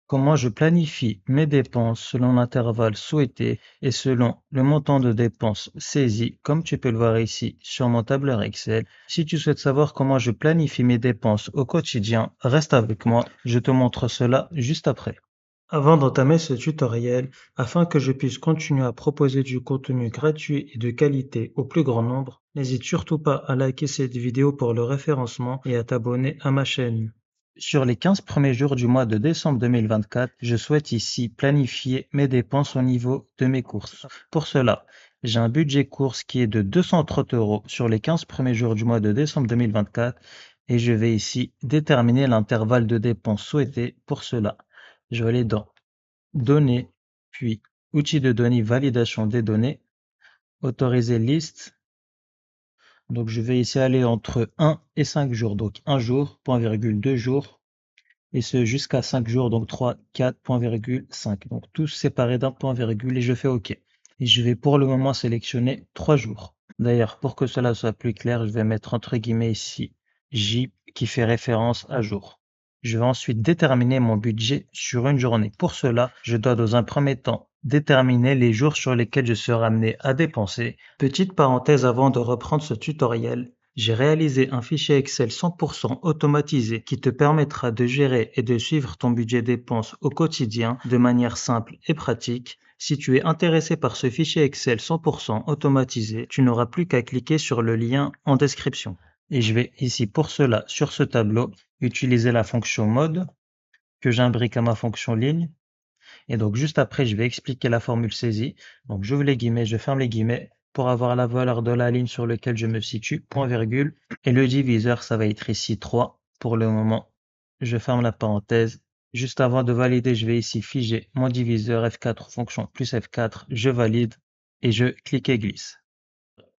Comment je planifie mes dépenses selon l'intervalle souhaité et selon le montant de dépenses saisi, comme tu peux le voir ici sur mon tableur Excel. Si tu souhaites savoir comment je planifie mes dépenses au quotidien, reste avec moi, je te montre cela juste après. Avant d'entamer ce tutoriel, afin que je puisse continuer à proposer du contenu gratuit et de qualité au plus grand nombre, n'hésite surtout pas à liker cette vidéo pour le référencement et à t'abonner à ma chaîne. Sur les 15 premiers jours du mois de décembre 2024, je souhaite ici planifier mes dépenses au niveau de mes courses. Pour cela, j'ai un budget course qui est de 230 euros sur les 15 premiers jours du mois de décembre 2024 et je vais ici déterminer l'intervalle de dépenses souhaité pour cela. Je vais aller dans Données, puis Outils de données, validation des données, autoriser liste. Donc je vais ici aller entre 1 et 5 jours. Donc 1 jour, point virgule 2 jours, et ce jusqu'à 5 jours, donc 3, 4, point virgule 5. Donc tous séparés d'un point virgule et je fais OK. Et je vais pour le moment sélectionner 3 jours. D'ailleurs, pour que cela soit plus clair, je vais mettre entre guillemets ici J qui fait référence à jour. Je vais ensuite déterminer mon budget sur une journée. Pour cela, je dois dans un premier temps déterminer les jours sur lesquels je serai amené à dépenser. Petite parenthèse avant de reprendre ce tutoriel, j'ai réalisé un fichier Excel 100% automatisé qui te permettra de gérer et de suivre ton budget dépenses au quotidien de manière simple et pratique. Si tu es intéressé par ce fichier Excel 100% automatisé, tu n'auras plus qu'à cliquer sur le lien en description. Et je vais ici pour cela, sur ce tableau, utiliser la fonction mode que j'imbrique à ma fonction ligne. Et donc juste après, je vais expliquer la formule saisie. Donc j'ouvre les guillemets, je ferme les guillemets pour avoir la valeur de la ligne sur laquelle je me situe, point virgule. Et le diviseur, ça va être ici 3 pour le moment. Je ferme la parenthèse. Juste avant de valider, je vais ici figer mon diviseur F4 fonction plus F4. Je valide et je clique et glisse.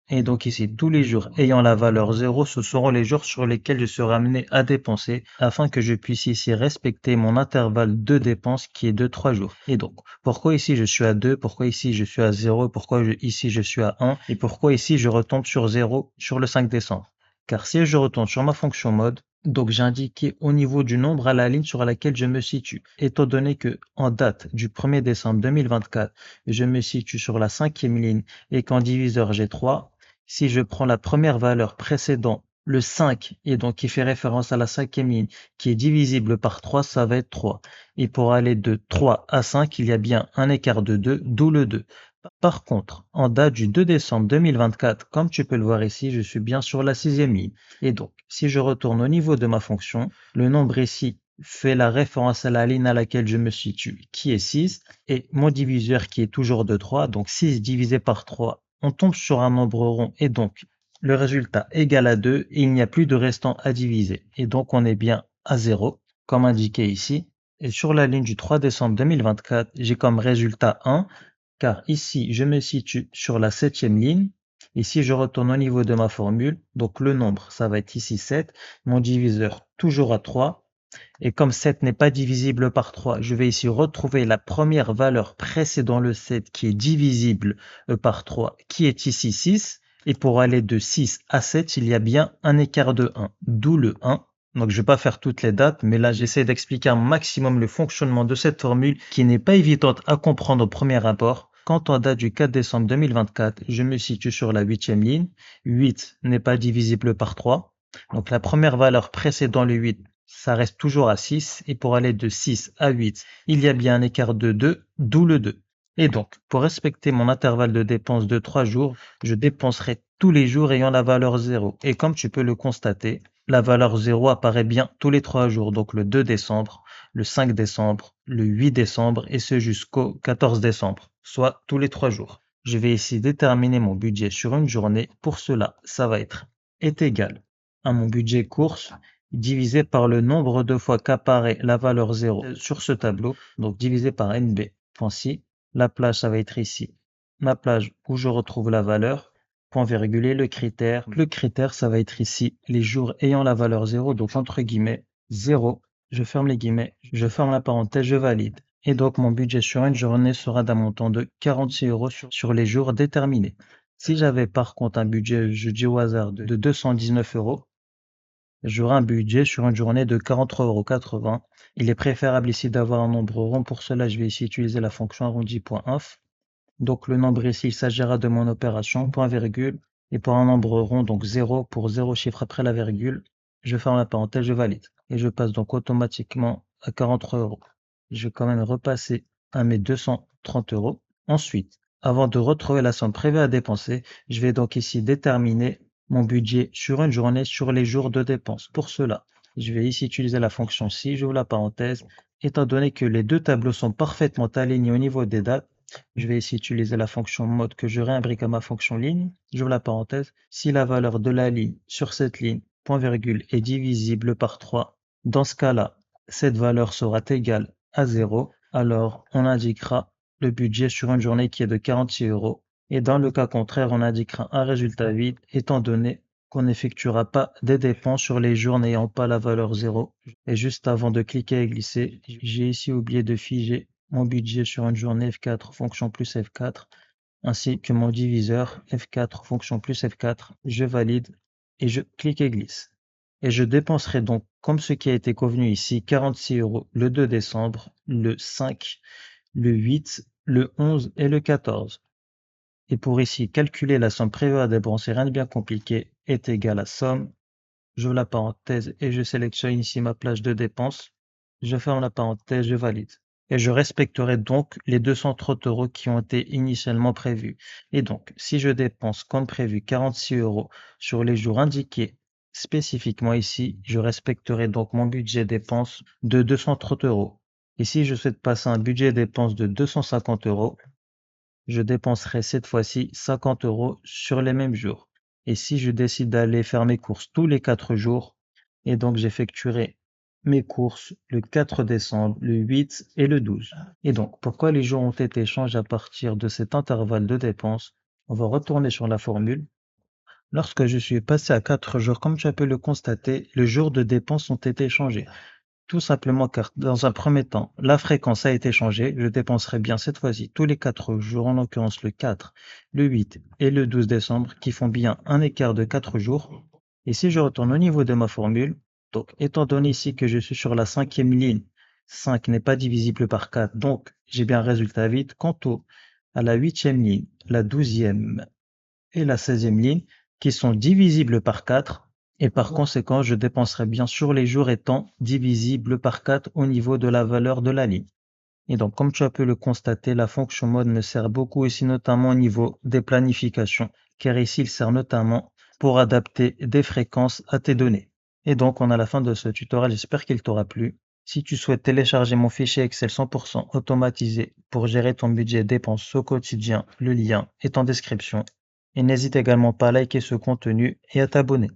Et donc ici, tous les jours ayant la valeur 0, ce seront les jours sur lesquels je serai amené à dépenser afin que je puisse ici respecter mon intervalle de dépenses qui est de 3 jours. Et donc, pourquoi ici je suis à 2, pourquoi ici je suis à 0, pourquoi ici je suis à 1 et pourquoi ici je retombe sur 0 sur le 5 décembre. Car si je retourne sur ma fonction mode, donc j'ai indiqué au niveau du nombre à la ligne sur laquelle je me situe. Étant donné que en date du 1er décembre 2024, je me situe sur la 5e ligne et qu'en diviseur j'ai 3, si je prends la première valeur précédant le 5 et donc qui fait référence à la 5e ligne qui est divisible par 3, ça va être 3. Et pour aller de 3 à 5, il y a bien un écart de 2, d'où le 2. Par contre, en date du 2 décembre 2024, comme tu peux le voir ici, je suis bien sur la 6e ligne. Et donc, si je retourne au niveau de ma fonction, le nombre ici fait la référence à la ligne à laquelle je me situe, qui est 6, et mon diviseur qui est toujours de 3, donc 6 divisé par 3, on tombe sur un nombre rond, et donc le résultat égale à 2, et il n'y a plus de restant à diviser. Et donc on est bien à 0, comme indiqué ici. Et sur la ligne du 3 décembre 2024, j'ai comme résultat 1, car ici je me situe sur la 7e ligne. Et si je retourne au niveau de ma formule, donc le nombre, ça va être ici 7, mon diviseur toujours à 3, et comme 7 n'est pas divisible par 3, je vais ici retrouver la première valeur précédant le 7 qui est divisible par 3, qui est ici 6. Et pour aller de 6 à 7, il y a bien un écart de 1, d'où le 1. Donc je ne vais pas faire toutes les dates, mais là j'essaie d'expliquer un maximum le fonctionnement de cette formule qui n'est pas évidente à comprendre au premier abord. Quand on date du 4 décembre 2024, je me situe sur la 8e ligne. 8 n'est pas divisible par 3. Donc la première valeur précédant le 8, ça reste toujours à 6. Et pour aller de 6 à 8, il y a bien un écart de 2, d'où le 2. Et donc, pour respecter mon intervalle de dépenses de 3 jours, je dépenserai tous les jours ayant la valeur 0. Et comme tu peux le constater, la valeur 0 apparaît bien tous les 3 jours. Donc le 2 décembre, le 5 décembre, le 8 décembre et ce jusqu'au 14 décembre, soit tous les 3 jours. Je vais ici déterminer mon budget sur une journée. Pour cela, ça va être est égal à mon budget course divisé par le nombre de fois qu'apparaît la valeur 0 sur ce tableau, donc divisé par NB.si. La plage, ça va être ici, ma plage où je retrouve la valeur, point virgule et le critère. Le critère, ça va être ici, les jours ayant la valeur 0, donc entre guillemets, 0. Je ferme les guillemets, je ferme la parenthèse, je valide. Et donc mon budget sur une journée sera d'un montant de 46 euros sur les jours déterminés. Si j'avais par contre un budget, je dis au hasard, de 219 euros, J'aurai un budget sur une journée de 43,80 €. Il est préférable ici d'avoir un nombre rond. Pour cela, je vais ici utiliser la fonction arrondi.inf. Donc le nombre ici, il s'agira de mon opération, point virgule, et pour un nombre rond, donc 0, pour 0 chiffre après la virgule, je ferme la parenthèse, je valide. Et je passe donc automatiquement à 43 €. Je vais quand même repasser à mes 230 €. Ensuite, avant de retrouver la somme prévue à dépenser, je vais donc ici déterminer mon budget sur une journée sur les jours de dépenses. Pour cela, je vais ici utiliser la fonction si, j'ouvre la parenthèse. Étant donné que les deux tableaux sont parfaitement alignés au niveau des dates, je vais ici utiliser la fonction mode que je réimbrique à ma fonction ligne. J'ouvre la parenthèse. Si la valeur de la ligne sur cette ligne, point virgule, est divisible par 3, dans ce cas-là, cette valeur sera égale à 0. Alors, on indiquera le budget sur une journée qui est de 46 €. Et dans le cas contraire, on indiquera un résultat vide, étant donné qu'on n'effectuera pas des dépenses sur les jours n'ayant pas la valeur 0. Et juste avant de cliquer et glisser, j'ai ici oublié de figer mon budget sur une journée F4 fonction plus F4, ainsi que mon diviseur F4 fonction plus F4. Je valide et je clique et glisse. Et je dépenserai donc, comme ce qui a été convenu ici, 46 € le 2 décembre, le 5, le 8, le 11 et le 14. Et pour ici calculer la somme prévue à dépenser, rien de bien compliqué, est égal à somme. J'ouvre la parenthèse et je sélectionne ici ma plage de dépenses. Je ferme la parenthèse, je valide. Et je respecterai donc les 230 € qui ont été initialement prévus. Et donc, si je dépense comme prévu 46 € sur les jours indiqués spécifiquement ici, je respecterai donc mon budget dépenses de 230 €. Et si je souhaite passer un budget dépenses de 250 €, je dépenserai cette fois-ci 50 € sur les mêmes jours. Et si je décide d'aller faire mes courses tous les 4 jours, et donc j'effectuerai mes courses le 4 décembre, le 8 et le 12. Et donc, pourquoi les jours ont été changés à partir de cet intervalle de dépenses? On va retourner sur la formule. Lorsque je suis passé à 4 jours, comme tu peux le constater, les jours de dépenses ont été changés. Tout simplement car, dans un premier temps, la fréquence a été changée. Je dépenserai bien cette fois-ci tous les 4 jours, en l'occurrence le 4, le 8 et le 12 décembre, qui font bien un écart de 4 jours. Et si je retourne au niveau de ma formule, donc étant donné ici que je suis sur la 5e ligne, 5 n'est pas divisible par 4, donc j'ai bien un résultat vide. Quant à la 8e ligne, la 12e et la 16e ligne, qui sont divisibles par 4, et par conséquent, je dépenserai bien sur les jours étant divisibles par 4 au niveau de la valeur de la ligne. Et donc, comme tu as pu le constater, la fonction mode me sert beaucoup ici, notamment au niveau des planifications, car ici, il sert notamment pour adapter des fréquences à tes données. Et donc, on a la fin de ce tutoriel, j'espère qu'il t'aura plu. Si tu souhaites télécharger mon fichier Excel 100% automatisé pour gérer ton budget dépenses au quotidien, le lien est en description. Et n'hésite également pas à liker ce contenu et à t'abonner.